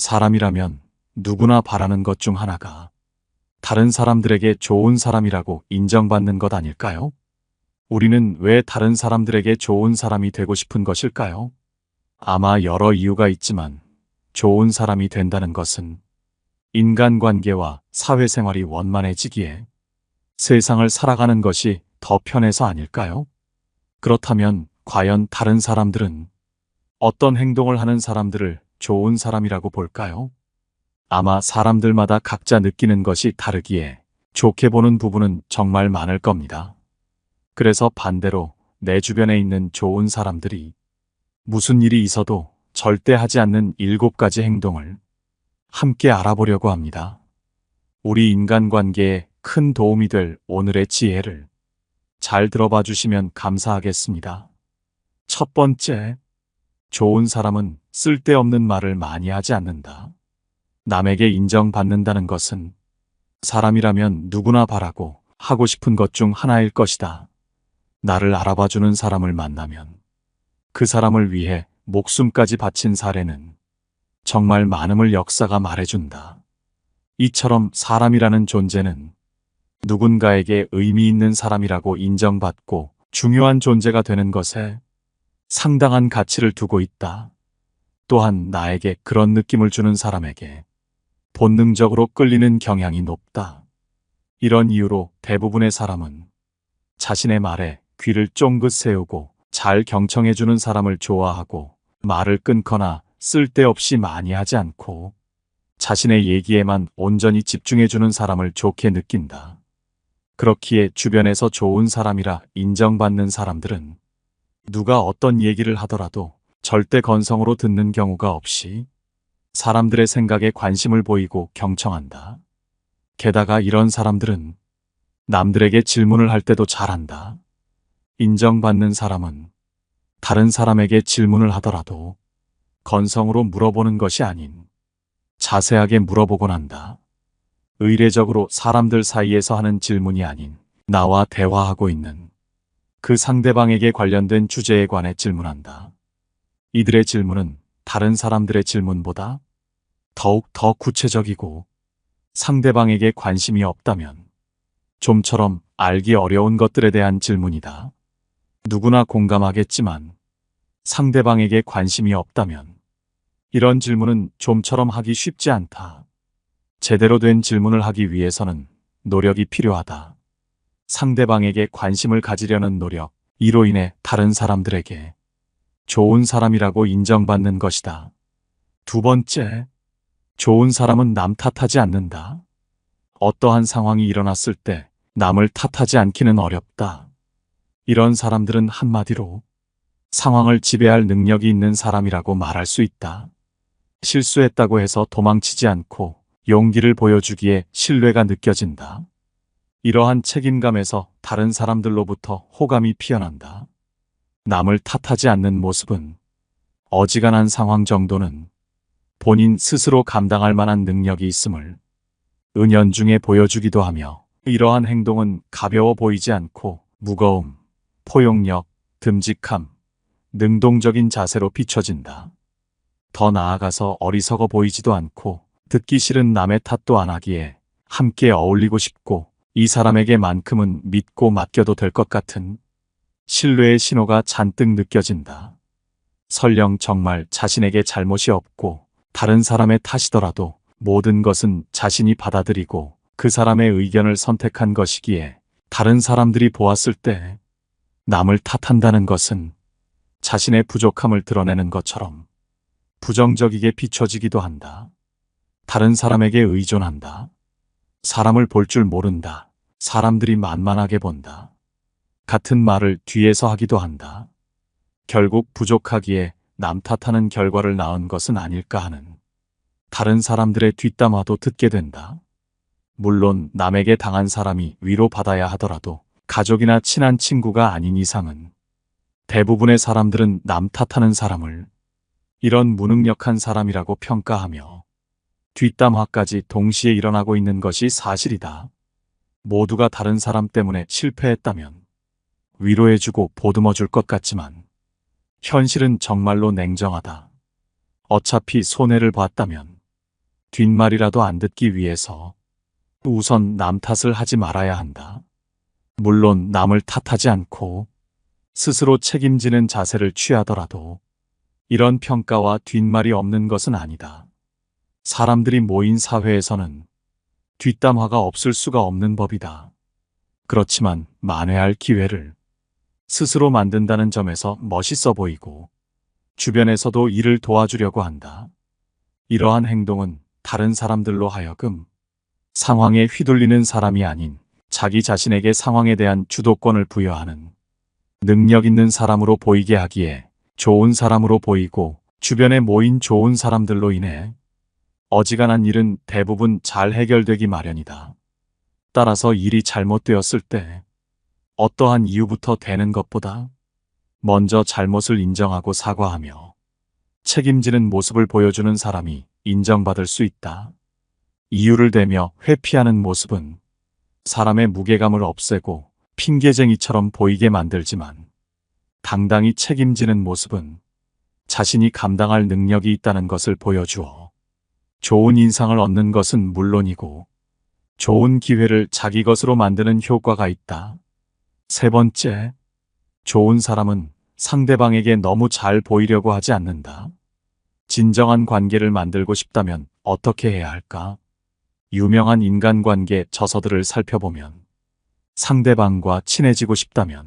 사람이라면 누구나 바라는 것 중 하나가 다른 사람들에게 좋은 사람이라고 인정받는 것 아닐까요? 우리는 왜 다른 사람들에게 좋은 사람이 되고 싶은 것일까요? 아마 여러 이유가 있지만 좋은 사람이 된다는 것은 인간관계와 사회생활이 원만해지기에 세상을 살아가는 것이 더 편해서 아닐까요? 그렇다면 과연 다른 사람들은 어떤 행동을 하는 사람들을 좋은 사람이라고 볼까요? 아마 사람들마다 각자 느끼는 것이 다르기에 좋게 보는 부분은 정말 많을 겁니다. 그래서 반대로 내 주변에 있는 좋은 사람들이 무슨 일이 있어도 절대 하지 않는 7가지 행동을 함께 알아보려고 합니다. 우리 인간관계에 큰 도움이 될 오늘의 지혜를 잘 들어봐 주시면 감사하겠습니다. 첫 번째, 좋은 사람은 쓸데없는 말을 많이 하지 않는다. 남에게 인정받는다는 것은 사람이라면 누구나 바라고 하고 싶은 것 중 하나일 것이다. 나를 알아봐주는 사람을 만나면 그 사람을 위해 목숨까지 바친 사례는 정말 많음을 역사가 말해준다. 이처럼 사람이라는 존재는 누군가에게 의미 있는 사람이라고 인정받고 중요한 존재가 되는 것에 상당한 가치를 두고 있다. 또한 나에게 그런 느낌을 주는 사람에게 본능적으로 끌리는 경향이 높다. 이런 이유로 대부분의 사람은 자신의 말에 귀를 쫑긋 세우고 잘 경청해주는 사람을 좋아하고 말을 끊거나 쓸데없이 많이 하지 않고 자신의 얘기에만 온전히 집중해주는 사람을 좋게 느낀다. 그렇기에 주변에서 좋은 사람이라 인정받는 사람들은 누가 어떤 얘기를 하더라도 절대 건성으로 듣는 경우가 없이 사람들의 생각에 관심을 보이고 경청한다. 게다가 이런 사람들은 남들에게 질문을 할 때도 잘한다. 인정받는 사람은 다른 사람에게 질문을 하더라도 건성으로 물어보는 것이 아닌 자세하게 물어보곤 한다. 의례적으로 사람들 사이에서 하는 질문이 아닌 나와 대화하고 있는 그 상대방에게 관련된 주제에 관해 질문한다. 이들의 질문은 다른 사람들의 질문보다 더욱 더 구체적이고 상대방에게 관심이 없다면 좀처럼 알기 어려운 것들에 대한 질문이다. 누구나 공감하겠지만 상대방에게 관심이 없다면 이런 질문은 좀처럼 하기 쉽지 않다. 제대로 된 질문을 하기 위해서는 노력이 필요하다. 상대방에게 관심을 가지려는 노력, 이로 인해 다른 사람들에게 좋은 사람이라고 인정받는 것이다. 두 번째, 좋은 사람은 남 탓하지 않는다. 어떠한 상황이 일어났을 때 남을 탓하지 않기는 어렵다. 이런 사람들은 한마디로 상황을 지배할 능력이 있는 사람이라고 말할 수 있다. 실수했다고 해서 도망치지 않고 용기를 보여주기에 신뢰가 느껴진다. 이러한 책임감에서 다른 사람들로부터 호감이 피어난다. 남을 탓하지 않는 모습은 어지간한 상황 정도는 본인 스스로 감당할 만한 능력이 있음을 은연중에 보여주기도 하며 이러한 행동은 가벼워 보이지 않고 무거움, 포용력, 듬직함, 능동적인 자세로 비춰진다. 더 나아가서 어리석어 보이지도 않고 듣기 싫은 남의 탓도 안 하기에 함께 어울리고 싶고 이 사람에게만큼은 믿고 맡겨도 될 것 같은 신뢰의 신호가 잔뜩 느껴진다. 설령 정말 자신에게 잘못이 없고 다른 사람의 탓이더라도 모든 것은 자신이 받아들이고 그 사람의 의견을 선택한 것이기에 다른 사람들이 보았을 때 남을 탓한다는 것은 자신의 부족함을 드러내는 것처럼 부정적이게 비춰지기도 한다. 다른 사람에게 의존한다. 사람을 볼 줄 모른다. 사람들이 만만하게 본다. 같은 말을 뒤에서 하기도 한다. 결국 부족하기에 남 탓하는 결과를 낳은 것은 아닐까 하는 다른 사람들의 뒷담화도 듣게 된다. 물론 남에게 당한 사람이 위로받아야 하더라도 가족이나 친한 친구가 아닌 이상은 대부분의 사람들은 남 탓하는 사람을 이런 무능력한 사람이라고 평가하며 뒷담화까지 동시에 일어나고 있는 것이 사실이다. 모두가 다른 사람 때문에 실패했다면 위로해주고 보듬어줄 것 같지만 현실은 정말로 냉정하다. 어차피 손해를 봤다면 뒷말이라도 안 듣기 위해서 우선 남 탓을 하지 말아야 한다. 물론 남을 탓하지 않고 스스로 책임지는 자세를 취하더라도 이런 평가와 뒷말이 없는 것은 아니다. 사람들이 모인 사회에서는 뒷담화가 없을 수가 없는 법이다. 그렇지만 만회할 기회를 스스로 만든다는 점에서 멋있어 보이고 주변에서도 이를 도와주려고 한다. 이러한 행동은 다른 사람들로 하여금 상황에 휘둘리는 사람이 아닌 자기 자신에게 상황에 대한 주도권을 부여하는 능력 있는 사람으로 보이게 하기에 좋은 사람으로 보이고 주변에 모인 좋은 사람들로 인해 어지간한 일은 대부분 잘 해결되기 마련이다. 따라서 일이 잘못되었을 때 어떠한 이유부터 되는 것보다 먼저 잘못을 인정하고 사과하며 책임지는 모습을 보여주는 사람이 인정받을 수 있다. 이유를 대며 회피하는 모습은 사람의 무게감을 없애고 핑계쟁이처럼 보이게 만들지만 당당히 책임지는 모습은 자신이 감당할 능력이 있다는 것을 보여주어 좋은 인상을 얻는 것은 물론이고 좋은 기회를 자기 것으로 만드는 효과가 있다. 세 번째, 좋은 사람은 상대방에게 너무 잘 보이려고 하지 않는다. 진정한 관계를 만들고 싶다면 어떻게 해야 할까? 유명한 인간관계 저서들을 살펴보면 상대방과 친해지고 싶다면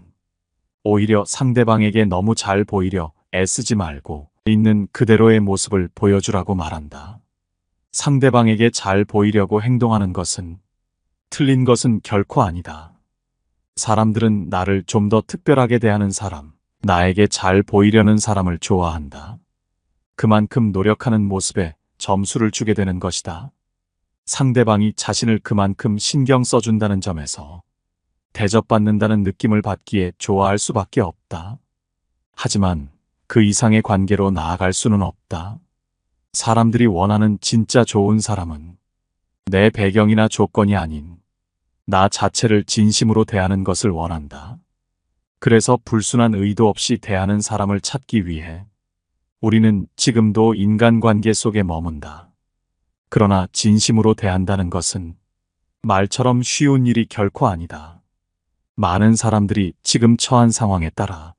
오히려 상대방에게 너무 잘 보이려 애쓰지 말고 있는 그대로의 모습을 보여주라고 말한다. 상대방에게 잘 보이려고 행동하는 것은 틀린 것은 결코 아니다. 사람들은 나를 좀 더 특별하게 대하는 사람, 나에게 잘 보이려는 사람을 좋아한다. 그만큼 노력하는 모습에 점수를 주게 되는 것이다. 상대방이 자신을 그만큼 신경 써준다는 점에서 대접받는다는 느낌을 받기에 좋아할 수밖에 없다. 하지만 그 이상의 관계로 나아갈 수는 없다. 사람들이 원하는 진짜 좋은 사람은 내 배경이나 조건이 아닌 나 자체를 진심으로 대하는 것을 원한다. 그래서 불순한 의도 없이 대하는 사람을 찾기 위해 우리는 지금도 인간관계 속에 머문다. 그러나 진심으로 대한다는 것은 말처럼 쉬운 일이 결코 아니다. 많은 사람들이 지금 처한 상황에 따라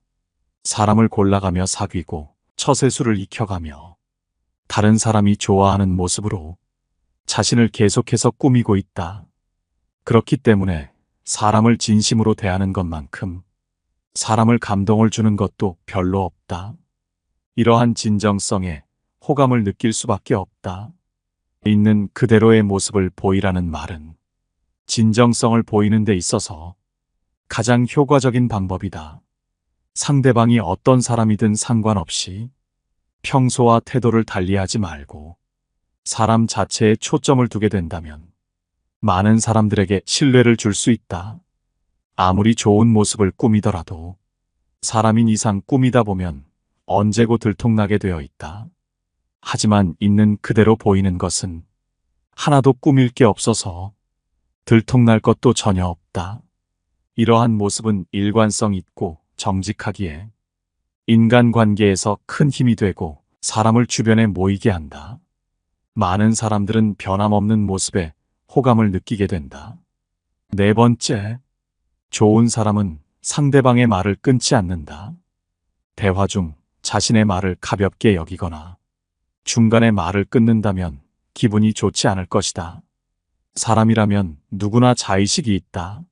사람을 골라가며 사귀고 처세술을 익혀가며 다른 사람이 좋아하는 모습으로 자신을 계속해서 꾸미고 있다. 그렇기 때문에 사람을 진심으로 대하는 것만큼 사람을 감동을 주는 것도 별로 없다. 이러한 진정성에 호감을 느낄 수밖에 없다. 있는 그대로의 모습을 보이라는 말은 진정성을 보이는 데 있어서 가장 효과적인 방법이다. 상대방이 어떤 사람이든 상관없이 평소와 태도를 달리하지 말고 사람 자체에 초점을 두게 된다면 많은 사람들에게 신뢰를 줄 수 있다. 아무리 좋은 모습을 꾸미더라도 사람인 이상 꾸미다 보면 언제고 들통나게 되어 있다. 하지만 있는 그대로 보이는 것은 하나도 꾸밀 게 없어서 들통날 것도 전혀 없다. 이러한 모습은 일관성 있고 정직하기에 인간관계에서 큰 힘이 되고 사람을 주변에 모이게 한다. 많은 사람들은 변함없는 모습에 호감을 느끼게 된다. 네 번째, 좋은 사람은 상대방의 말을 끊지 않는다. 대화 중 자신의 말을 가볍게 여기거나 중간에 말을 끊는다면 기분이 좋지 않을 것이다. 사람이라면 누구나 자의식이 있다.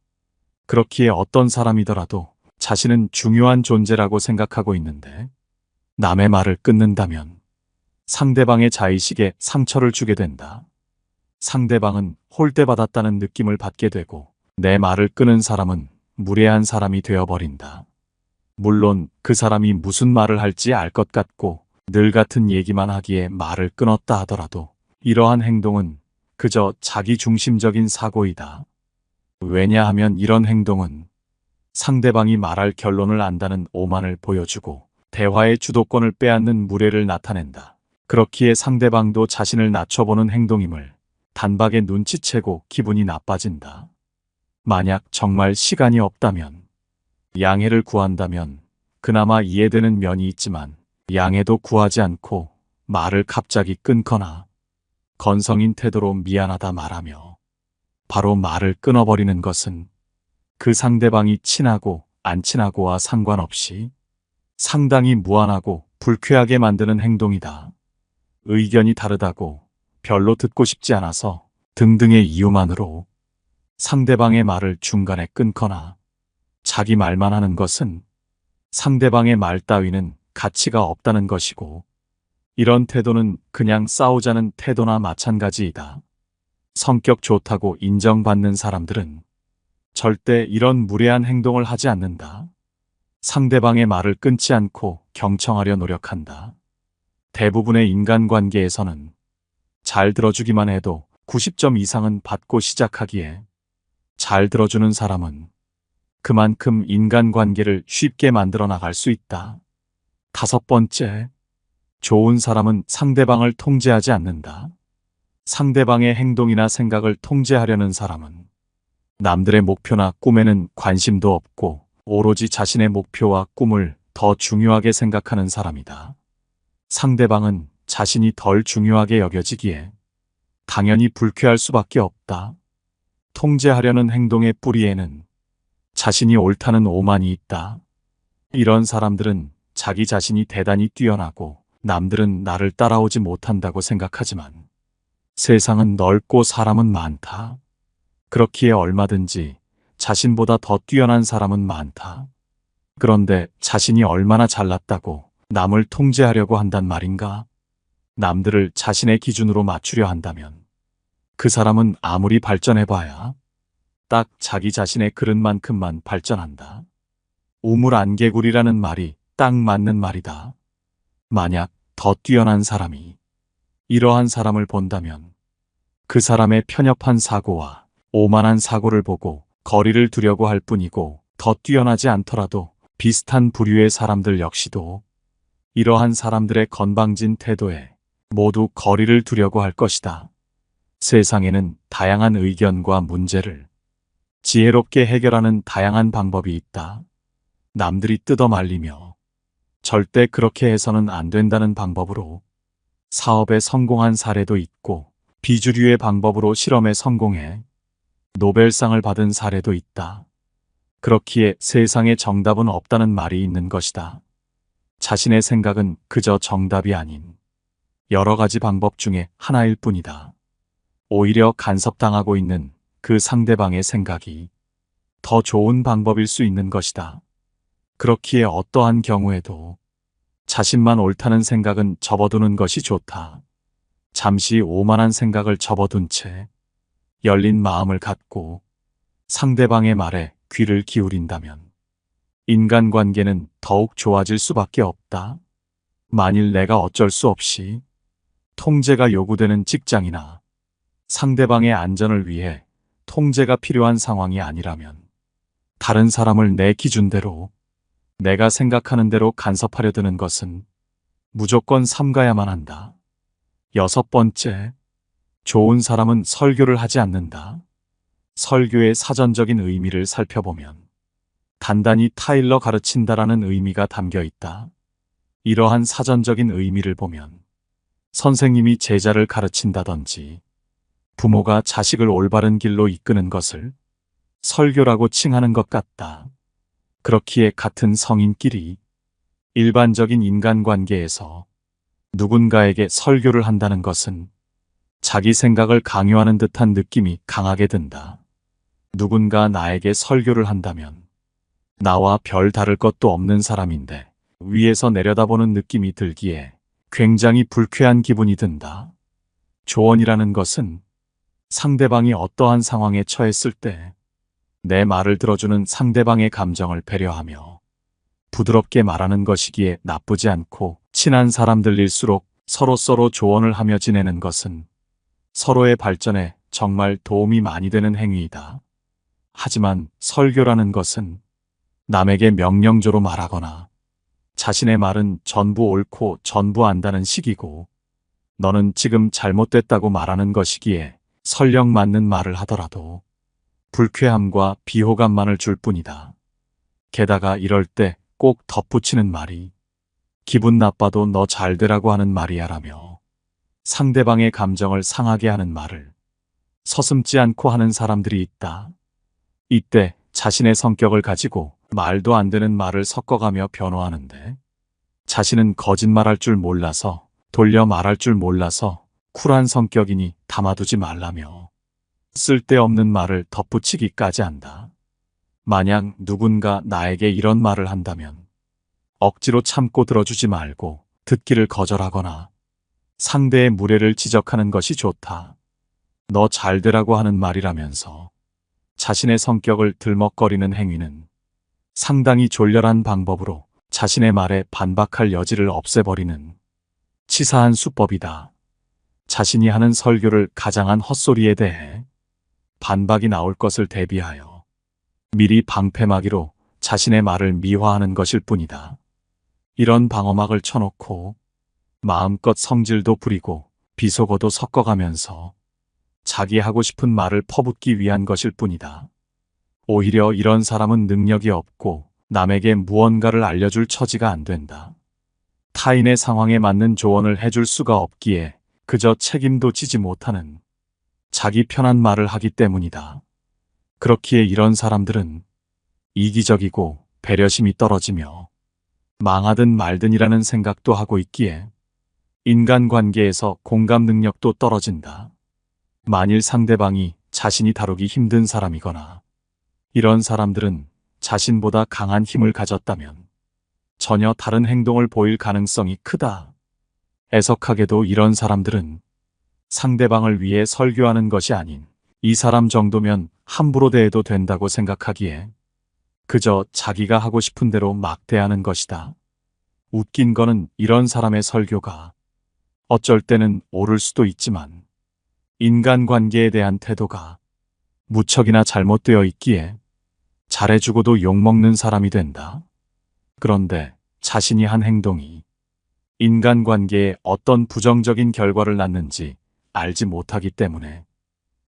그렇기에 어떤 사람이더라도 자신은 중요한 존재라고 생각하고 있는데 남의 말을 끊는다면 상대방의 자의식에 상처를 주게 된다. 상대방은 홀대받았다는 느낌을 받게 되고 내 말을 끊은 사람은 무례한 사람이 되어버린다. 물론 그 사람이 무슨 말을 할지 알 것 같고 늘 같은 얘기만 하기에 말을 끊었다 하더라도 이러한 행동은 그저 자기 중심적인 사고이다. 왜냐하면 이런 행동은 상대방이 말할 결론을 안다는 오만을 보여주고 대화의 주도권을 빼앗는 무례를 나타낸다. 그렇기에 상대방도 자신을 낮춰보는 행동임을 단박에 눈치채고 기분이 나빠진다. 만약 정말 시간이 없다면, 양해를 구한다면 그나마 이해되는 면이 있지만 양해도 구하지 않고 말을 갑자기 끊거나 건성인 태도로 미안하다 말하며 바로 말을 끊어버리는 것은 그 상대방이 친하고 안 친하고와 상관없이 상당히 무안하고 불쾌하게 만드는 행동이다. 의견이 다르다고, 별로 듣고 싶지 않아서 등등의 이유만으로 상대방의 말을 중간에 끊거나 자기 말만 하는 것은 상대방의 말 따위는 가치가 없다는 것이고, 이런 태도는 그냥 싸우자는 태도나 마찬가지이다. 성격 좋다고 인정받는 사람들은 절대 이런 무례한 행동을 하지 않는다. 상대방의 말을 끊지 않고 경청하려 노력한다. 대부분의 인간관계에서는 잘 들어주기만 해도 90점 이상은 받고 시작하기에 잘 들어주는 사람은 그만큼 인간관계를 쉽게 만들어 나갈 수 있다. 5번째, 좋은 사람은 상대방을 통제하지 않는다. 상대방의 행동이나 생각을 통제하려는 사람은 남들의 목표나 꿈에는 관심도 없고 오로지 자신의 목표와 꿈을 더 중요하게 생각하는 사람이다. 상대방은 자신이 덜 중요하게 여겨지기에 당연히 불쾌할 수밖에 없다. 통제하려는 행동의 뿌리에는 자신이 옳다는 오만이 있다. 이런 사람들은 자기 자신이 대단히 뛰어나고 남들은 나를 따라오지 못한다고 생각하지만 세상은 넓고 사람은 많다. 그렇기에 얼마든지 자신보다 더 뛰어난 사람은 많다. 그런데 자신이 얼마나 잘났다고 남을 통제하려고 한단 말인가? 남들을 자신의 기준으로 맞추려 한다면 그 사람은 아무리 발전해봐야 딱 자기 자신의 그릇만큼만 발전한다. 우물안개구리라는 말이 딱 맞는 말이다. 만약 더 뛰어난 사람이 이러한 사람을 본다면 그 사람의 편협한 사고와 오만한 사고를 보고 거리를 두려고 할 뿐이고, 더 뛰어나지 않더라도 비슷한 부류의 사람들 역시도 이러한 사람들의 건방진 태도에 모두 거리를 두려고 할 것이다. 세상에는 다양한 의견과 문제를 지혜롭게 해결하는 다양한 방법이 있다. 남들이 뜯어 말리며 절대 그렇게 해서는 안 된다는 방법으로 사업에 성공한 사례도 있고, 비주류의 방법으로 실험에 성공해 노벨상을 받은 사례도 있다. 그렇기에 세상에 정답은 없다는 말이 있는 것이다. 자신의 생각은 그저 정답이 아닌 여러 가지 방법 중에 하나일 뿐이다. 오히려 간섭당하고 있는 그 상대방의 생각이 더 좋은 방법일 수 있는 것이다. 그렇기에 어떠한 경우에도 자신만 옳다는 생각은 접어두는 것이 좋다. 잠시 오만한 생각을 접어둔 채 열린 마음을 갖고 상대방의 말에 귀를 기울인다면 인간관계는 더욱 좋아질 수밖에 없다. 만일 내가 어쩔 수 없이 통제가 요구되는 직장이나 상대방의 안전을 위해 통제가 필요한 상황이 아니라면 다른 사람을 내 기준대로 내가 생각하는 대로 간섭하려 드는 것은 무조건 삼가야만 한다. 6번째, 좋은 사람은 설교를 하지 않는다. 설교의 사전적인 의미를 살펴보면 단단히 타일러 가르친다라는 의미가 담겨 있다. 이러한 사전적인 의미를 보면 선생님이 제자를 가르친다든지 부모가 자식을 올바른 길로 이끄는 것을 설교라고 칭하는 것 같다. 그렇기에 같은 성인끼리 일반적인 인간관계에서 누군가에게 설교를 한다는 것은 자기 생각을 강요하는 듯한 느낌이 강하게 든다. 누군가 나에게 설교를 한다면 나와 별 다를 것도 없는 사람인데 위에서 내려다보는 느낌이 들기에 굉장히 불쾌한 기분이 든다. 조언이라는 것은 상대방이 어떠한 상황에 처했을 때 내 말을 들어주는 상대방의 감정을 배려하며 부드럽게 말하는 것이기에 나쁘지 않고, 친한 사람들일수록 서로 조언을 하며 지내는 것은 서로의 발전에 정말 도움이 많이 되는 행위이다. 하지만 설교라는 것은 남에게 명령조로 말하거나 자신의 말은 전부 옳고 전부 안다는 식이고, 너는 지금 잘못됐다고 말하는 것이기에 설령 맞는 말을 하더라도 불쾌함과 비호감만을 줄 뿐이다. 게다가 이럴 때 꼭 덧붙이는 말이 기분 나빠도 너 잘 되라고 하는 말이야라며 상대방의 감정을 상하게 하는 말을 서슴지 않고 하는 사람들이 있다. 이때 자신의 성격을 가지고 말도 안 되는 말을 섞어가며 변호하는데, 자신은 거짓말할 줄 몰라서, 돌려 말할 줄 몰라서 쿨한 성격이니 담아두지 말라며 쓸데없는 말을 덧붙이기까지 한다. 만약 누군가 나에게 이런 말을 한다면 억지로 참고 들어주지 말고 듣기를 거절하거나 상대의 무례를 지적하는 것이 좋다. 너 잘되라고 하는 말이라면서 자신의 성격을 들먹거리는 행위는 상당히 졸렬한 방법으로 자신의 말에 반박할 여지를 없애버리는 치사한 수법이다. 자신이 하는 설교를 가장한 헛소리에 대해 반박이 나올 것을 대비하여 미리 방패막이로 자신의 말을 미화하는 것일 뿐이다. 이런 방어막을 쳐놓고 마음껏 성질도 부리고 비속어도 섞어가면서 자기 하고 싶은 말을 퍼붓기 위한 것일 뿐이다. 오히려 이런 사람은 능력이 없고 남에게 무언가를 알려줄 처지가 안 된다. 타인의 상황에 맞는 조언을 해줄 수가 없기에 그저 책임도 지지 못하는 자기 편한 말을 하기 때문이다. 그렇기에 이런 사람들은 이기적이고 배려심이 떨어지며 망하든 말든이라는 생각도 하고 있기에 인간관계에서 공감 능력도 떨어진다. 만일 상대방이 자신이 다루기 힘든 사람이거나 이런 사람들은 자신보다 강한 힘을 가졌다면 전혀 다른 행동을 보일 가능성이 크다. 애석하게도 이런 사람들은 상대방을 위해 설교하는 것이 아닌 이 사람 정도면 함부로 대해도 된다고 생각하기에 그저 자기가 하고 싶은 대로 막 대하는 것이다. 웃긴 거는 이런 사람의 설교가 어쩔 때는 옳을 수도 있지만 인간관계에 대한 태도가 무척이나 잘못되어 있기에 잘해주고도 욕먹는 사람이 된다. 그런데 자신이 한 행동이 인간관계에 어떤 부정적인 결과를 낳는지 알지 못하기 때문에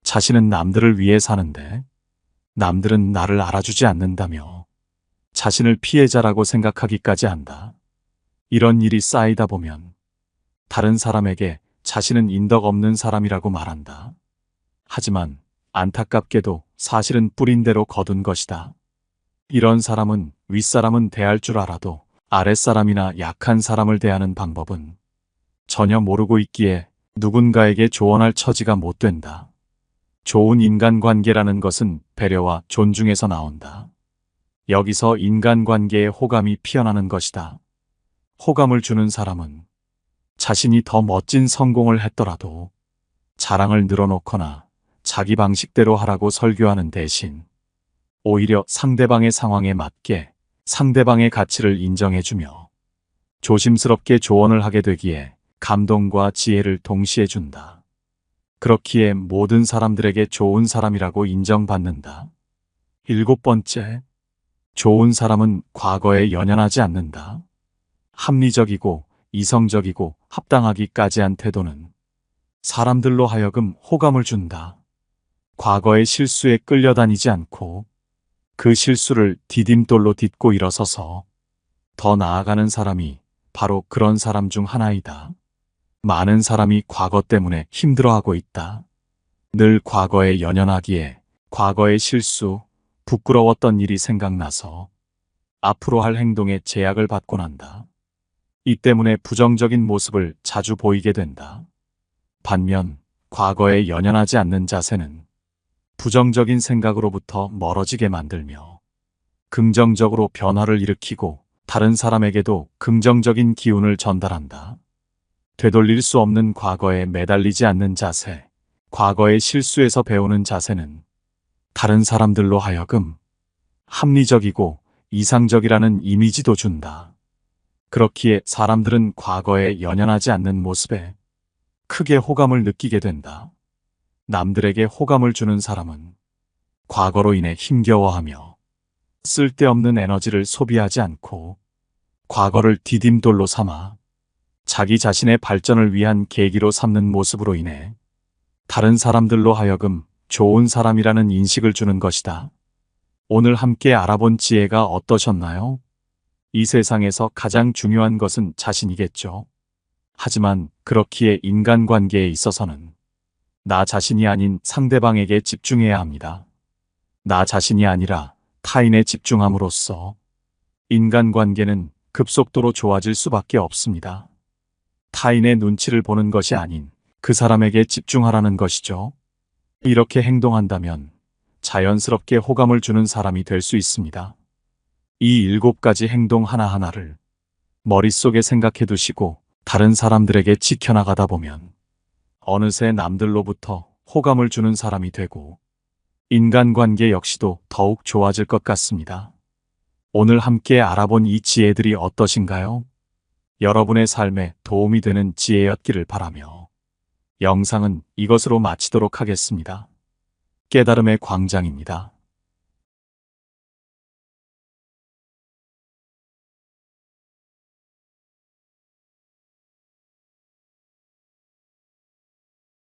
자신은 남들을 위해 사는데 남들은 나를 알아주지 않는다며 자신을 피해자라고 생각하기까지 한다. 이런 일이 쌓이다 보면 다른 사람에게 자신은 인덕 없는 사람이라고 말한다. 하지만 안타깝게도 사실은 뿌린 대로 거둔 것이다. 이런 사람은 윗사람은 대할 줄 알아도 아랫사람이나 약한 사람을 대하는 방법은 전혀 모르고 있기에 누군가에게 조언할 처지가 못 된다. 좋은 인간관계라는 것은 배려와 존중에서 나온다. 여기서 인간관계에 호감이 피어나는 것이다. 호감을 주는 사람은 자신이 더 멋진 성공을 했더라도 자랑을 늘어놓거나 자기 방식대로 하라고 설교하는 대신 오히려 상대방의 상황에 맞게 상대방의 가치를 인정해주며 조심스럽게 조언을 하게 되기에 감동과 지혜를 동시에 준다. 그렇기에 모든 사람들에게 좋은 사람이라고 인정받는다. 7번째, 좋은 사람은 과거에 연연하지 않는다. 합리적이고 이성적이고 합당하기까지 한 태도는 사람들로 하여금 호감을 준다. 과거의 실수에 끌려다니지 않고 그 실수를 디딤돌로 딛고 일어서서 더 나아가는 사람이 바로 그런 사람 중 하나이다. 많은 사람이 과거 때문에 힘들어하고 있다. 늘 과거에 연연하기에 과거의 실수, 부끄러웠던 일이 생각나서 앞으로 할 행동에 제약을 받곤 한다. 이 때문에 부정적인 모습을 자주 보이게 된다. 반면 과거에 연연하지 않는 자세는 부정적인 생각으로부터 멀어지게 만들며 긍정적으로 변화를 일으키고 다른 사람에게도 긍정적인 기운을 전달한다. 되돌릴 수 없는 과거에 매달리지 않는 자세, 과거의 실수에서 배우는 자세는 다른 사람들로 하여금 합리적이고 이상적이라는 이미지도 준다. 그렇기에 사람들은 과거에 연연하지 않는 모습에 크게 호감을 느끼게 된다. 남들에게 호감을 주는 사람은 과거로 인해 힘겨워하며 쓸데없는 에너지를 소비하지 않고 과거를 디딤돌로 삼아 자기 자신의 발전을 위한 계기로 삼는 모습으로 인해 다른 사람들로 하여금 좋은 사람이라는 인식을 주는 것이다. 오늘 함께 알아본 지혜가 어떠셨나요? 이 세상에서 가장 중요한 것은 자신이겠죠. 하지만 그렇기에 인간관계에 있어서는 나 자신이 아닌 상대방에게 집중해야 합니다. 나 자신이 아니라 타인에 집중함으로써 인간관계는 급속도로 좋아질 수밖에 없습니다. 타인의 눈치를 보는 것이 아닌 그 사람에게 집중하라는 것이죠. 이렇게 행동한다면 자연스럽게 호감을 주는 사람이 될 수 있습니다. 이 7가지 행동 하나하나를 머릿속에 생각해 두시고 다른 사람들에게 지켜나가다 보면 어느새 남들로부터 호감을 주는 사람이 되고 인간관계 역시도 더욱 좋아질 것 같습니다. 오늘 함께 알아본 이 지혜들이 어떠신가요? 여러분의 삶에 도움이 되는 지혜였기를 바라며 영상은 이것으로 마치도록 하겠습니다. 깨달음의 광장입니다.